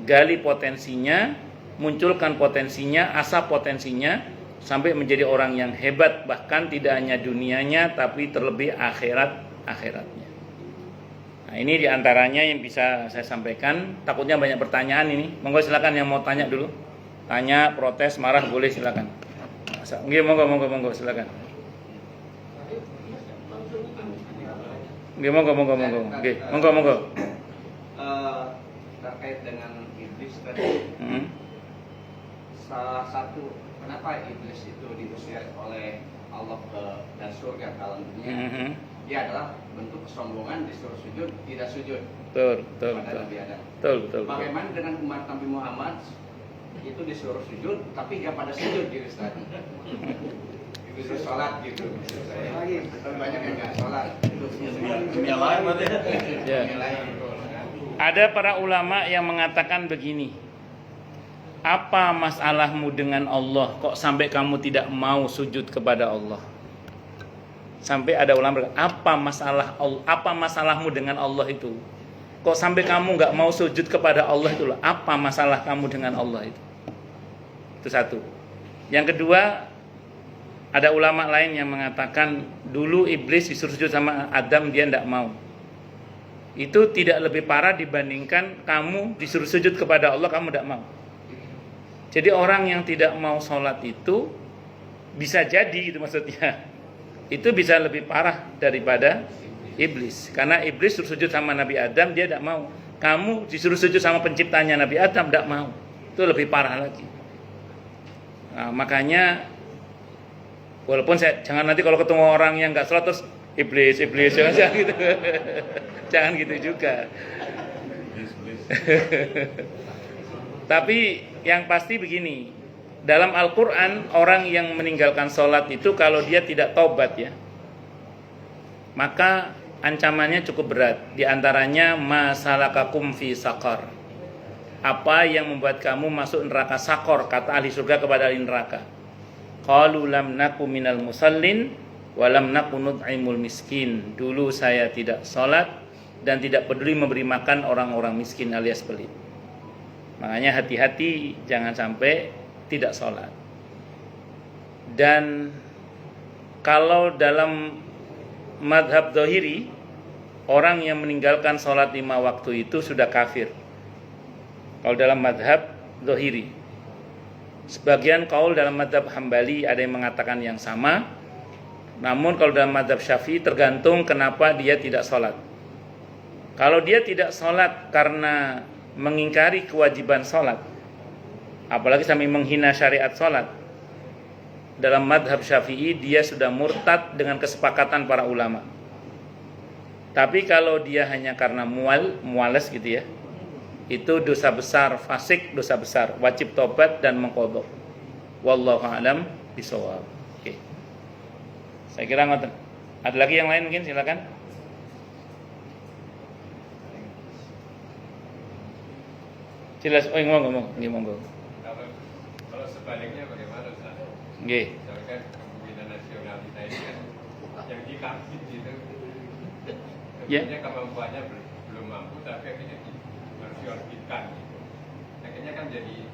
Speaker 1: gali potensinya, munculkan potensinya, asah potensinya, sampai menjadi orang yang hebat, bahkan tidak hanya dunianya tapi terlebih akhiratnya. Nah, ini diantaranya yang bisa saya sampaikan. Takutnya banyak pertanyaan ini. Monggo silakan yang mau tanya dulu. Tanya, protes, marah boleh silakan. Nggih, monggo silakan. Nggih, monggo. Nggih, monggo.
Speaker 2: Terkait dengan iblis tadi. Salah satu kenapa iblis itu diusir oleh Allah ke dan surga ke alam dunia? Dia adalah bentuk kesombongan, disuruh sujud, tidak sujud. Betul. Nabi Adam. Betul. Bagaimana dengan umat Nabi Muhammad itu disuruh sujud, tapi nggak pada sujud gitu Ustaz. Disuruh sholat gitu. Tapi banyak yang nggak sholat.
Speaker 1: Ya. Ada para ulama yang mengatakan begini. Apa masalahmu dengan Allah? Kok sampai kamu tidak mau sujud kepada Allah? Sampai ada ulama berkata, apa masalahmu dengan Allah itu? Kok sampai kamu nggak mau sujud kepada Allah itu? Apa masalah kamu dengan Allah itu? Itu satu. Yang kedua, ada ulama lain yang mengatakan dulu iblis disuruh sujud sama Adam, dia tidak mau. Itu tidak lebih parah dibandingkan kamu disuruh sujud kepada Allah, kamu tidak mau. Jadi orang yang tidak mau sholat itu bisa jadi itu maksudnya. Itu bisa lebih parah daripada iblis. Karena iblis suruh sujud sama Nabi Adam, dia tidak mau. Kamu disuruh sujud sama penciptanya Nabi Adam, tidak mau. Itu lebih parah lagi. Nah, makanya walaupun jangan nanti kalau ketemu orang yang nggak sholat terus iblis jangan gitu. Jangan gitu juga. Tapi yang pasti begini, dalam Al-Quran orang yang meninggalkan sholat itu kalau dia tidak taubat ya, maka ancamannya cukup berat. Di antaranya masalakakum fi saqar. Apa yang membuat kamu masuk neraka sakor, kata ahli surga kepada ahli neraka. Qalu lam naku minal musallin wa lam naku nut'imul miskin. Dulu saya tidak sholat dan tidak peduli memberi makan orang-orang miskin alias pelit. Makanya hati-hati jangan sampai tidak sholat. Dan kalau dalam madhab zahiri, orang yang meninggalkan sholat 5 waktu itu sudah kafir. Kalau dalam madhab zahiri. Sebagian kaul dalam madhab Hambali ada yang mengatakan yang sama. Namun kalau dalam madhab Syafi'i tergantung kenapa dia tidak sholat. Kalau dia tidak sholat karena mengingkari kewajiban sholat, apalagi sampai menghina syariat sholat, dalam madhab Syafi'i dia sudah murtad dengan kesepakatan para ulama. Tapi kalau dia hanya karena muales gitu ya, itu dosa besar, fasik, dosa besar, wajib tobat dan mengqadha. Wallahu a'lam bishawab. Oke. Saya kira ngoten. Ada lagi yang lain mungkin silakan. Jelas, ngomong.
Speaker 3: Kalau sebaliknya bagaimana Ustaz?
Speaker 1: Nggih.
Speaker 3: Misalkan kepemimpinan nasional kita ini kan yang dikasih itu,
Speaker 1: Ya.
Speaker 3: sebenarnya kemampuannya belum mampu mutakhir ini diorbitkan gitu. Akhirnya kan jadi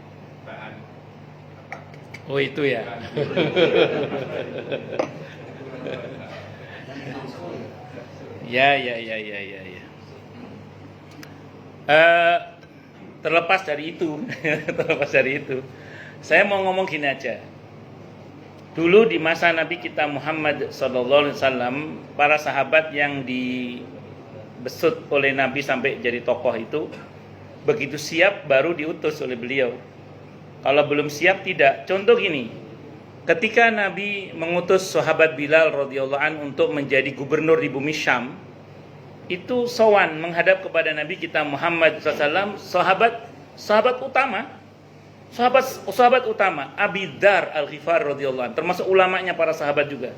Speaker 3: bahan apa?
Speaker 1: Oh itu ya. Ya. Terlepas dari itu, saya mau ngomong gini aja. Dulu di masa Nabi kita Muhammad SAW, para sahabat yang dibesut oleh Nabi sampai jadi tokoh itu, begitu siap baru diutus oleh beliau. Kalau belum siap tidak. Contoh gini, ketika Nabi mengutus sahabat Bilal radhiyallahu anhu untuk menjadi gubernur di bumi Syam, itu sowan menghadap kepada Nabi kita Muhammad SAW, sahabat utama Abi Dzar Al-Ghifari radhiyallahu anhu, termasuk ulamanya para sahabat juga.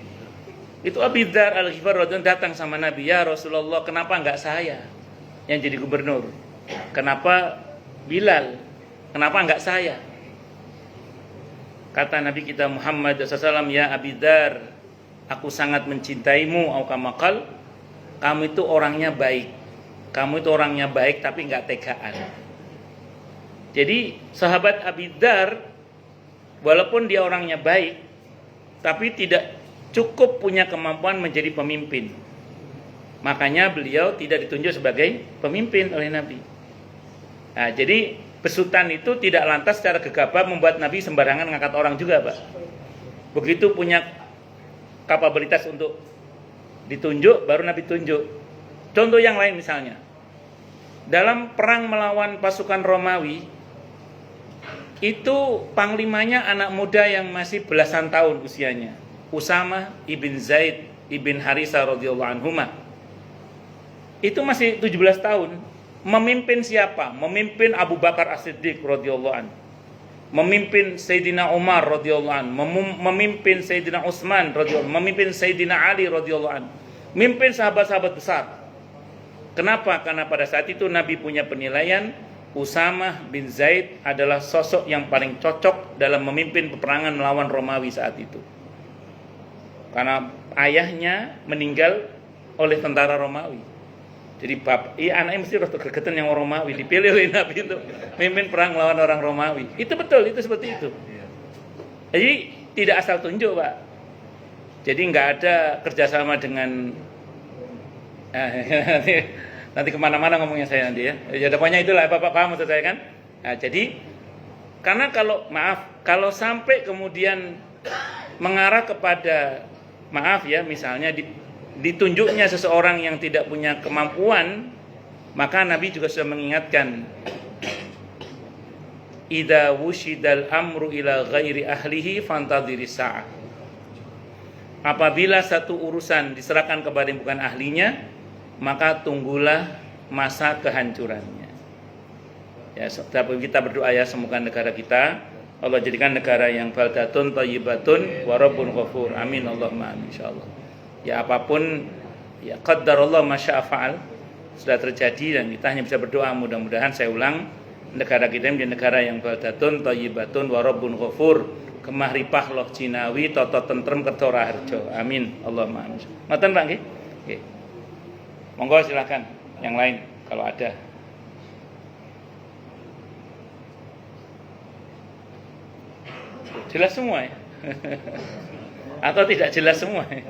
Speaker 1: Itu Abi Dzar Al-Ghifari radhiyallahu anhu datang sama Nabi, "Ya Rasulullah, kenapa enggak saya yang jadi gubernur? Kenapa Bilal? Kenapa enggak saya?" Kata Nabi kita Muhammad SAW, "Ya Abi Dzar, aku sangat mencintaimu, au kama qal, kamu itu orangnya baik. Kamu itu orangnya baik tapi enggak tegaan." Jadi sahabat Abi Dzar walaupun dia orangnya baik tapi tidak cukup punya kemampuan menjadi pemimpin. Makanya beliau tidak ditunjuk sebagai pemimpin oleh Nabi. Nah, jadi besutan itu tidak lantas secara gegabah membuat Nabi sembarangan ngangkat orang juga, Pak. Begitu punya kapabilitas untuk ditunjuk, baru Nabi tunjuk. Contoh yang lain misalnya, dalam perang melawan pasukan Romawi, itu panglimanya anak muda yang masih belasan tahun usianya, Usamah ibn Zaid ibn Harisah radhiyallahu anhuma. Itu masih 17 tahun. Memimpin siapa? Memimpin Abu Bakar As-Siddiq radhiyallahu anhu. Memimpin Sayyidina Umar radhiyallahu anhu, memimpin Sayyidina Utsman radhiyallahu anhu, memimpin Sayyidina Ali radhiyallahu anhu. Memimpin sahabat-sahabat besar. Kenapa? Karena pada saat itu Nabi punya penilaian Usamah bin Zaid adalah sosok yang paling cocok dalam memimpin peperangan melawan Romawi saat itu. Karena ayahnya meninggal oleh tentara Romawi. Jadi anaknya mesti roh gregetan yang Romawi, dipilih oleh Nabi itu memimpin perang melawan orang Romawi. Itu betul, itu seperti itu. Jadi tidak asal tunjuk, Pak. Jadi nggak ada kerjasama dengan nanti kemana-mana ngomongnya saya nanti ya. Ya pokoknya itulah, Bapak paham maksud saya kan? Nah, jadi karena kalau sampai kemudian mengarah kepada misalnya ditunjuknya seseorang yang tidak punya kemampuan, maka Nabi juga sudah mengingatkan, idza wushidal amru ila ghairi ahlihi fantadhiri sa'ah. Apabila satu urusan diserahkan kepada yang bukan ahlinya, maka tunggulah masa kehancurannya. Ya, kita berdoa ya, semoga negara kita Allah jadikan negara yang baldatun thayyibatun wa rabbun ghafur. Amin Allahumma amin insyaallah. Ya apapun ya qaddarallahu ma syaa fa'al sudah terjadi, dan kita hanya bisa berdoa mudah-mudahan, saya ulang, negara kita menjadi negara yang baldatun thayyibatun wa rabbun ghafur. Kemah ripah loh Cinawi toto tentrem kedora harjo. Amin Allahumma amin. Ngoten Pak nggih? Nggih. Monggo silakan yang lain kalau ada. Jelas semua ya? Atau tidak jelas semua ya?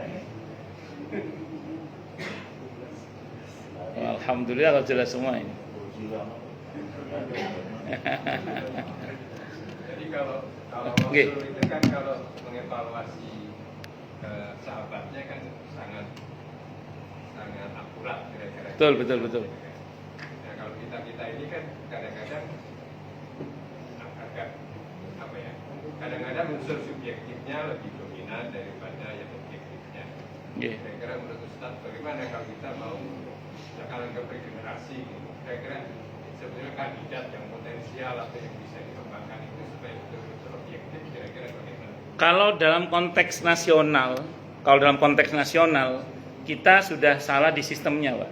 Speaker 1: Alhamdulillah kalau jelas semua ini.
Speaker 3: Jadi kalau Rasul itu kan kalau mengevaluasi sahabatnya kan sangat akurat kira-kira.
Speaker 1: Betul.
Speaker 3: Nah, kalau kita ini kan kadang-kadang agak apa ya? Kadang-kadang unsur subjektifnya lebih dominan daripada yang objektifnya. Kira-kira menurut Ustaz, bagaimana kalau kita mau misalkan ke regenerasi gitu? Kira-kira sebenarnya kandidat yang potensial atau yang bisa dikembangkan itu supaya betul-betul objektif, kira-kira bagaimana?
Speaker 1: Kalau dalam konteks nasional, kita sudah salah di sistemnya, Pak.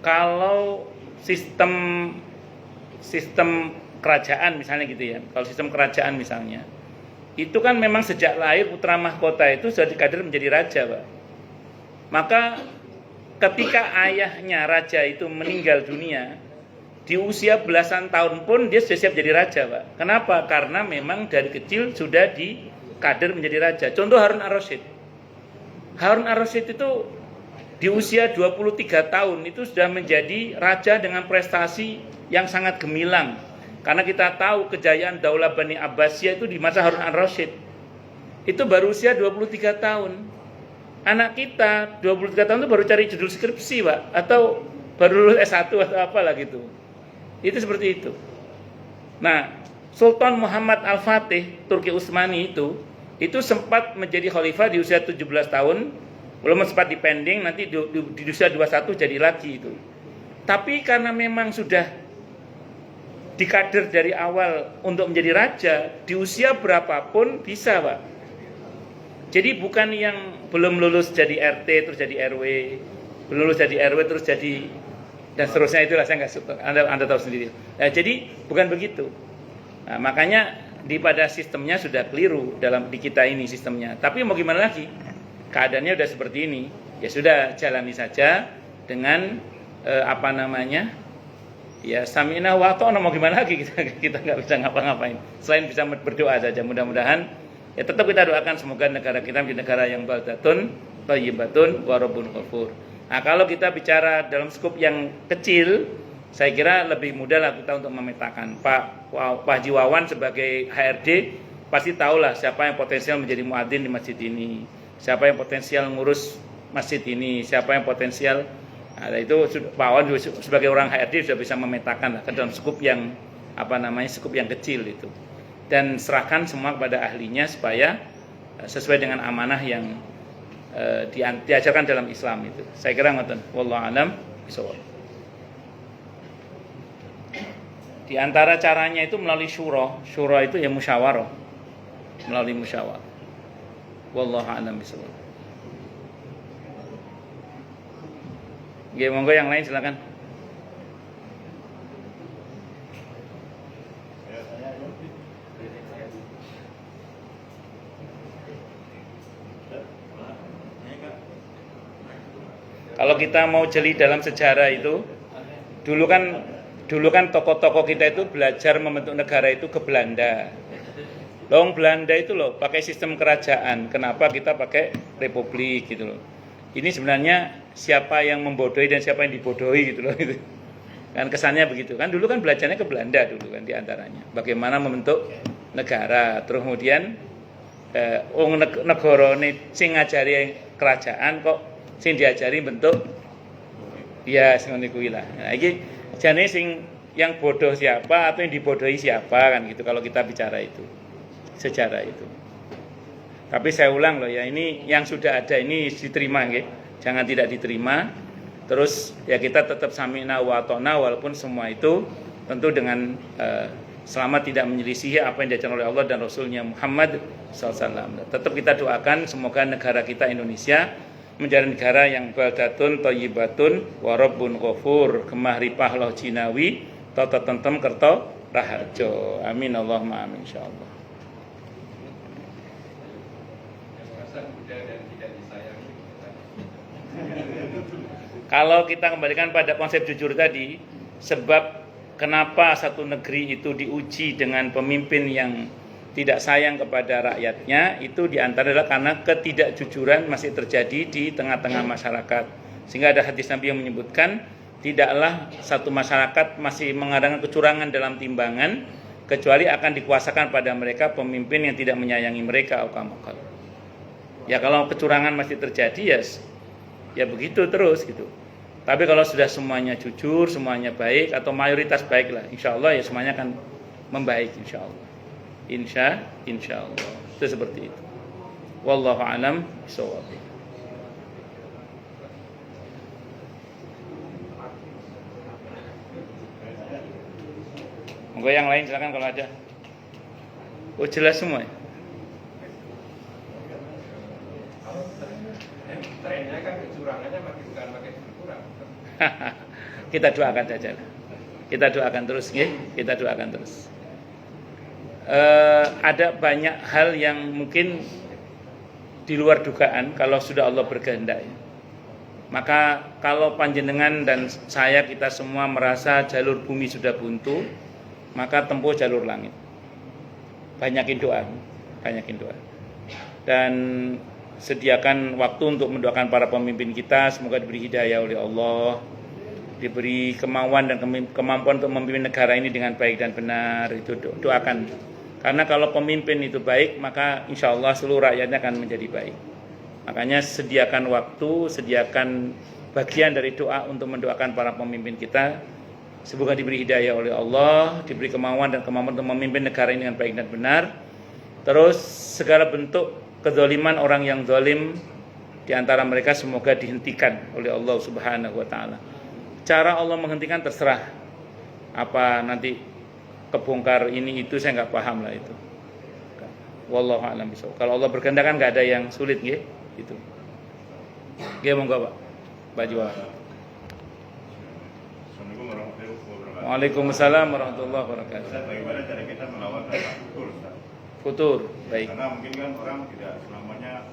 Speaker 1: Kalau sistem kerajaan misalnya gitu ya, kalau sistem kerajaan misalnya, itu kan memang sejak lahir putra mahkota itu sudah dikader menjadi raja, Pak. Maka ketika ayahnya raja itu meninggal dunia, di usia belasan tahun pun dia sudah siap jadi raja, Pak. Kenapa? Karena memang dari kecil sudah dikader menjadi raja. Contoh Harun ar-Rasyid. Harun ar-Rasyid itu di usia 23 tahun itu sudah menjadi raja dengan prestasi yang sangat gemilang. Karena kita tahu kejayaan Daulah Bani Abbasiyah itu di masa Harun ar-Rasyid. Itu baru usia 23 tahun. Anak kita 23 tahun itu baru cari judul skripsi, Pak, atau baru lulus S1 atau apalah gitu. Itu seperti itu. Nah, Sultan Muhammad Al-Fatih Turki Utsmani itu sempat menjadi khalifah di usia 17 tahun, belum sempat dipending, nanti di usia 21 jadi lagi itu. Tapi karena memang sudah dikader dari awal untuk menjadi raja, di usia berapapun bisa, Pak. Jadi bukan yang belum lulus jadi RT terus jadi RW, belum lulus jadi RW terus jadi, dan seterusnya, itulah saya nggak suka. Anda tahu sendiri. Nah, jadi bukan begitu. Nah, makanya pada sistemnya sudah keliru di kita ini sistemnya. Tapi mau gimana lagi? Keadaannya udah seperti ini. Ya sudah, jalani saja dengan ya sami'na wa ata'na, mau gimana lagi, kita nggak bisa ngapa-ngapain selain bisa berdoa saja. Mudah-mudahan ya tetap kita doakan semoga negara kita menjadi negara yang baldatun thayyibatun wa rabbun ghafur. Nah, kalau kita bicara dalam skup yang kecil, saya kira lebih mudah lah kita untuk memetakan. Pak Haji Wawan sebagai HRD pasti tahulah siapa yang potensial menjadi muadzin di masjid ini, siapa yang potensial ngurus masjid ini, siapa yang potensial. Nah, itu Pak Wawan sebagai orang HRD sudah bisa memetakan lah ke dalam skup yang skup yang kecil itu. Dan serahkan semua kepada ahlinya supaya sesuai dengan amanah yang diajarkan dalam Islam itu. Saya kira ngoten. Wallahu a'lam bishawab. Di antara caranya itu melalui syura. Syura itu ya musyawarah. Melalui musyawarah. Wallahu a'lam bishawab. Oke, monggo yang lain silakan. Kalau kita mau jeli dalam sejarah itu, dulu kan tokoh-tokoh kita itu belajar membentuk negara itu ke Belanda. Belanda itu pakai sistem kerajaan. Kenapa kita pakai republik gitu loh? Ini sebenarnya siapa yang membodohi dan siapa yang dibodohi gitu loh itu. Kan kesannya begitu. Kan dulu kan belajarnya ke Belanda dulu kan diantaranya. Bagaimana membentuk negara. Terus kemudian negara ini sing ngajari kerajaan kok sing diajari bentuk ya ngono kuwi lah. Nah, iki jane sing yang bodoh siapa atau yang dibodohi siapa kan gitu kalau kita bicara itu. Sejarah itu. Tapi saya ulang loh ya, ini yang sudah ada ini diterima nggih. Jangan tidak diterima. Terus ya kita tetap sami'na wa ata'na walaupun semua itu tentu dengan selama tidak menyelisihi apa yang diajarkan oleh Allah dan Rasulnya Muhammad SAW. Tetap kita doakan semoga negara kita Indonesia menjadi negara yang baldatun thayyibatun wa rabbun ghafur, gemah ripah loh jinawi tata tentem kerto raharjo. Amin Allahumma amin insyaallah. Kalau kita kembalikan pada konsep jujur tadi, sebab kenapa satu negeri itu diuji dengan pemimpin yang tidak sayang kepada rakyatnya, itu diantara adalah karena ketidakjujuran masih terjadi di tengah-tengah masyarakat. Sehingga ada hadis Nabi yang menyebutkan, tidaklah satu masyarakat masih mengadakan kecurangan dalam timbangan, kecuali akan dikuasakan pada mereka pemimpin yang tidak menyayangi mereka. Ya kalau kecurangan masih terjadi ya begitu terus gitu. Tapi kalau sudah semuanya jujur, semuanya baik atau mayoritas baik lah, insya Allah ya semuanya akan membaik insya Allah. Insya Allah itu seperti itu. Wallahu a'lam bishawab. Monggo yang lain silakan kalau ada. Oh jelas semua ya?
Speaker 3: Trennya kan kecurangannya makin berkurang.
Speaker 1: Kita doakan saja. Kita doakan terus, ya. Kita doakan terus. Ada banyak hal yang mungkin di luar dugaan kalau sudah Allah berkehendak. Maka kalau panjenengan dan saya, kita semua merasa jalur bumi sudah buntu, maka tempuh jalur langit. Banyakin doa. Dan sediakan waktu untuk mendoakan para pemimpin kita, semoga diberi hidayah oleh Allah, diberi kemauan dan kemampuan untuk memimpin negara ini dengan baik dan benar. Itu doakan. Karena kalau pemimpin itu baik, maka insya Allah seluruh rakyatnya akan menjadi baik. Makanya sediakan waktu, sediakan bagian dari doa untuk mendoakan para pemimpin kita. Semoga diberi hidayah oleh Allah, diberi kemauan dan kemampuan untuk memimpin negara ini dengan baik dan benar. Terus segala bentuk kezaliman orang yang zalim di antara mereka semoga dihentikan oleh Allah Subhanahu wa taala. Cara Allah menghentikan terserah. Apa nanti kebongkar ini itu saya nggak paham lah itu. Wallahu a'lam bishawab. Kalau Allah berkehendak kan nggak ada yang sulit nggih. Itu. Oke, monggo Pak. Pak Jual.
Speaker 4: Assalamualaikum warahmatullahi wabarakatuh.
Speaker 1: Waalaikumsalam warahmatullahi wabarakatuh.
Speaker 4: Ustaz, bagaimana cara kita melawan rasa futur, Ustaz?
Speaker 1: Futur, baik.
Speaker 4: Karena mungkin kan orang tidak selamanya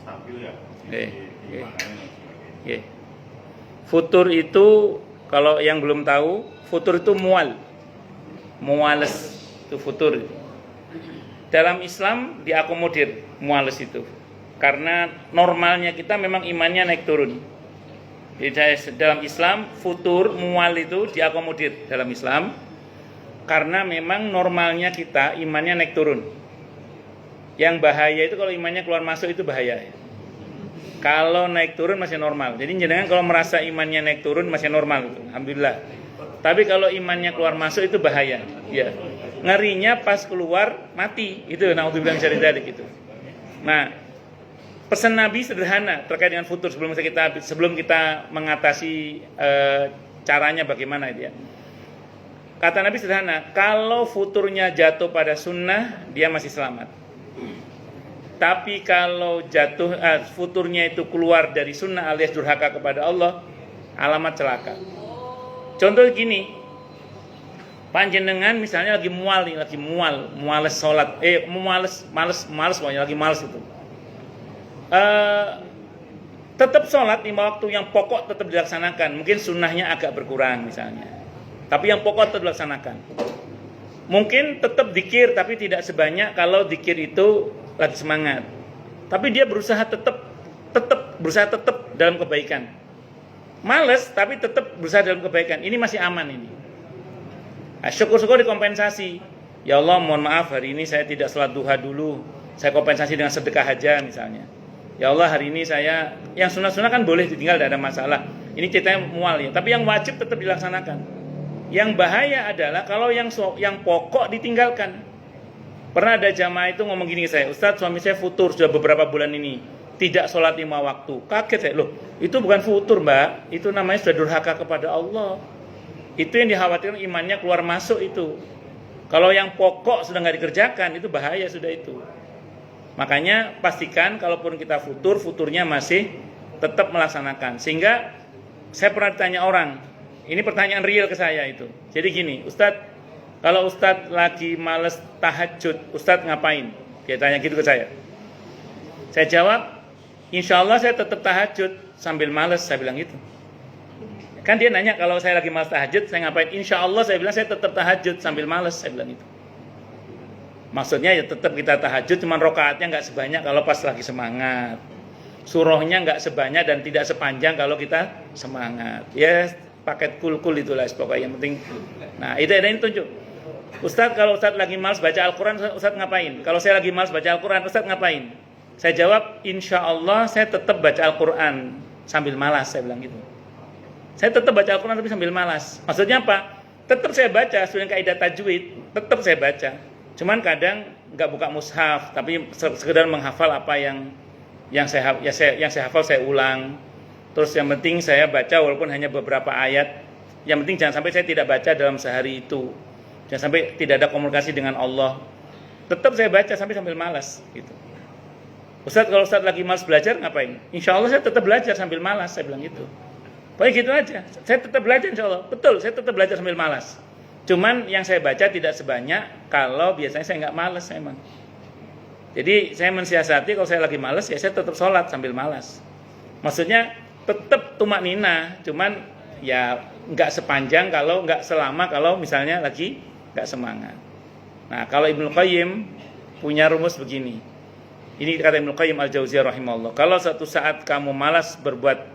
Speaker 4: stabil ya di imanannya dan sebagainya.
Speaker 1: Futur itu kalau yang belum tahu, futur itu muales itu futur. Dalam Islam diakomodir muales itu. Karena normalnya kita memang imannya naik turun. Jadi dalam Islam futur mual itu diakomodir dalam Islam. Karena memang normalnya kita imannya naik turun. Yang bahaya itu kalau imannya keluar masuk itu bahaya. Kalau naik turun masih normal. Jadi jangan kalau merasa imannya naik turun masih normal. Alhamdulillah. Tapi kalau imannya keluar masuk itu bahaya. Ya. Ngerinya pas keluar mati. Itu naudzubillah min syarri dzalik itu. Nah, pesan Nabi sederhana terkait dengan futur sebelum kita mengatasi caranya bagaimana itu ya. Kata Nabi sederhana, kalau futurnya jatuh pada sunnah, dia masih selamat. Tapi kalau futurnya itu keluar dari sunnah alias durhaka kepada Allah, alamat celaka. Contoh gini, panjenengan misalnya lagi males sholat, males pokoknya lagi males itu. Tetap sholat 5 waktu yang pokok tetap dilaksanakan. Mungkin sunnahnya agak berkurang misalnya, tapi yang pokok tetap dilaksanakan. Mungkin tetap zikir tapi tidak sebanyak kalau zikir itu lagi semangat. Tapi dia berusaha tetap dalam kebaikan. Males tapi tetap berusaha dalam kebaikan. Ini masih aman ini. Nah, syukur-syukur dikompensasi. Ya Allah, mohon maaf hari ini saya tidak sholat duha dulu. Saya kompensasi dengan sedekah aja misalnya. Ya Allah, hari ini saya yang sunnah-sunnah kan boleh ditinggal, tidak ada masalah. Ini ceritanya mual ya, tapi yang wajib tetap dilaksanakan. Yang bahaya adalah kalau yang pokok ditinggalkan. Pernah ada jamaah itu ngomong gini ke saya, Ustadz, suami saya futur sudah beberapa bulan ini, tidak sholat 5 waktu. Kaget saya, loh itu bukan futur mbak, itu namanya sudah durhaka kepada Allah. Itu yang dikhawatirkan imannya keluar masuk itu. Kalau yang pokok sudah nggak dikerjakan, itu bahaya sudah itu. Makanya pastikan kalaupun kita futurnya masih tetap melaksanakan. Sehingga saya pernah ditanya orang, ini pertanyaan real ke saya itu. Jadi gini, Ustadz, kalau Ustadz lagi males tahajud, Ustadz ngapain? Dia tanya gitu ke saya. Saya jawab, insya Allah saya tetap tahajud sambil males, saya bilang gitu. Kan dia nanya kalau saya lagi males tahajud, saya ngapain? Insya Allah saya bilang saya tetap tahajud sambil males, saya bilang gitu. Maksudnya ya tetap kita tahajud, cuman rokaatnya nggak sebanyak kalau pas lagi semangat. Surahnya nggak sebanyak dan tidak sepanjang kalau kita semangat. Ya paket kul-kul itulah pokoknya yang penting. Nah itu ada yang tunjuk. Ustadz, kalau Ustadz lagi malas baca Al-Quran, Ustadz ngapain? Kalau saya lagi malas baca Al-Quran, Ustadz ngapain? Saya jawab, insya Allah saya tetap baca Al-Quran sambil malas, saya bilang gitu. Saya tetap baca Al-Quran tapi sambil malas. Maksudnya apa? Tetap saya baca, sesuai kaidah tajwid, tetap saya baca. Cuman kadang nggak buka mushaf, tapi sekedar menghafal apa yang saya hafal saya ulang. Terus yang penting saya baca walaupun hanya beberapa ayat. Yang penting jangan sampai saya tidak baca dalam sehari itu. Jangan sampai tidak ada komunikasi dengan Allah. Tetap saya baca sambil malas gitu. Ustadz, kalau Ustadz lagi malas belajar ngapain? Insya Allah saya tetap belajar sambil malas, saya bilang gitu. Pokoknya gitu aja. Saya tetap belajar insya Allah. Betul, saya tetap belajar sambil malas. Cuman yang saya baca tidak sebanyak kalau biasanya saya nggak malas emang. Jadi saya mensiasati kalau saya lagi malas ya saya tetap sholat sambil malas. Maksudnya tetap tumak nina, cuman ya nggak sepanjang kalau nggak selama kalau misalnya lagi nggak semangat. Nah, kalau Ibnu Qayyim punya rumus begini. Ini kata Ibnu Qayyim Al-Jauziyah rahimahullah. Kalau suatu saat kamu malas berbuat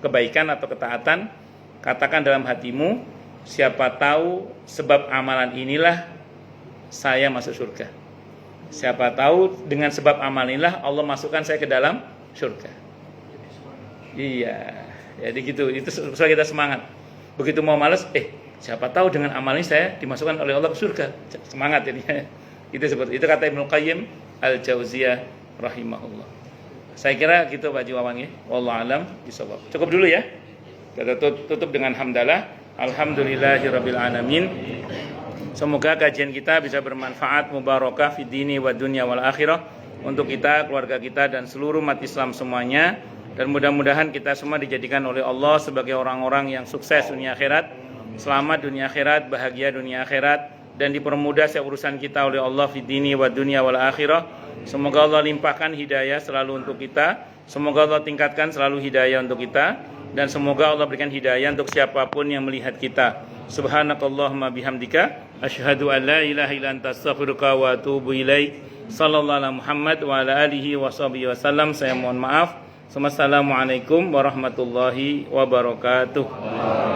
Speaker 1: kebaikan atau ketaatan, katakan dalam hatimu, siapa tahu sebab amalan inilah saya masuk surga. Siapa tahu dengan sebab amalan inilah Allah masukkan saya ke dalam surga. Iya, jadi gitu. Itu supaya kita semangat. Begitu mau malas, siapa tahu dengan amal ini saya dimasukkan oleh Allah ke surga. Semangat jadinya. Itu seperti itu kata Ibnu Qayyim Al-Jauziyah rahimahullah. Saya kira gitu Pak Jiwawan ya. Wallahu alam bisawab. Cukup dulu ya. Kita tutup dengan hamdalah. Alhamdulillahirabbil alamin. Semoga kajian kita bisa bermanfaat, mubarakah fid dini wa dunya wal akhirah untuk kita, keluarga kita dan seluruh umat Islam semuanya. Dan mudah-mudahan kita semua dijadikan oleh Allah sebagai orang-orang yang sukses dunia akhirat, selamat dunia akhirat, bahagia dunia akhirat, dan dipermudah setiap urusan kita oleh Allah fid dini wa dunya wal akhirah. Semoga Allah limpahkan hidayah selalu untuk kita. Semoga Allah tingkatkan selalu hidayah untuk kita, dan semoga Allah berikan hidayah untuk siapapun yang melihat kita. Subhanakallahumma bihamdika asyhadu an la ilaha illa anta astaghfiruka wa atubu ilaik. Sallallahu alaihi Muhammad wa ala alihi washabihi wasallam. Saya mohon maaf. Assalamualaikum warahmatullahi wabarakatuh.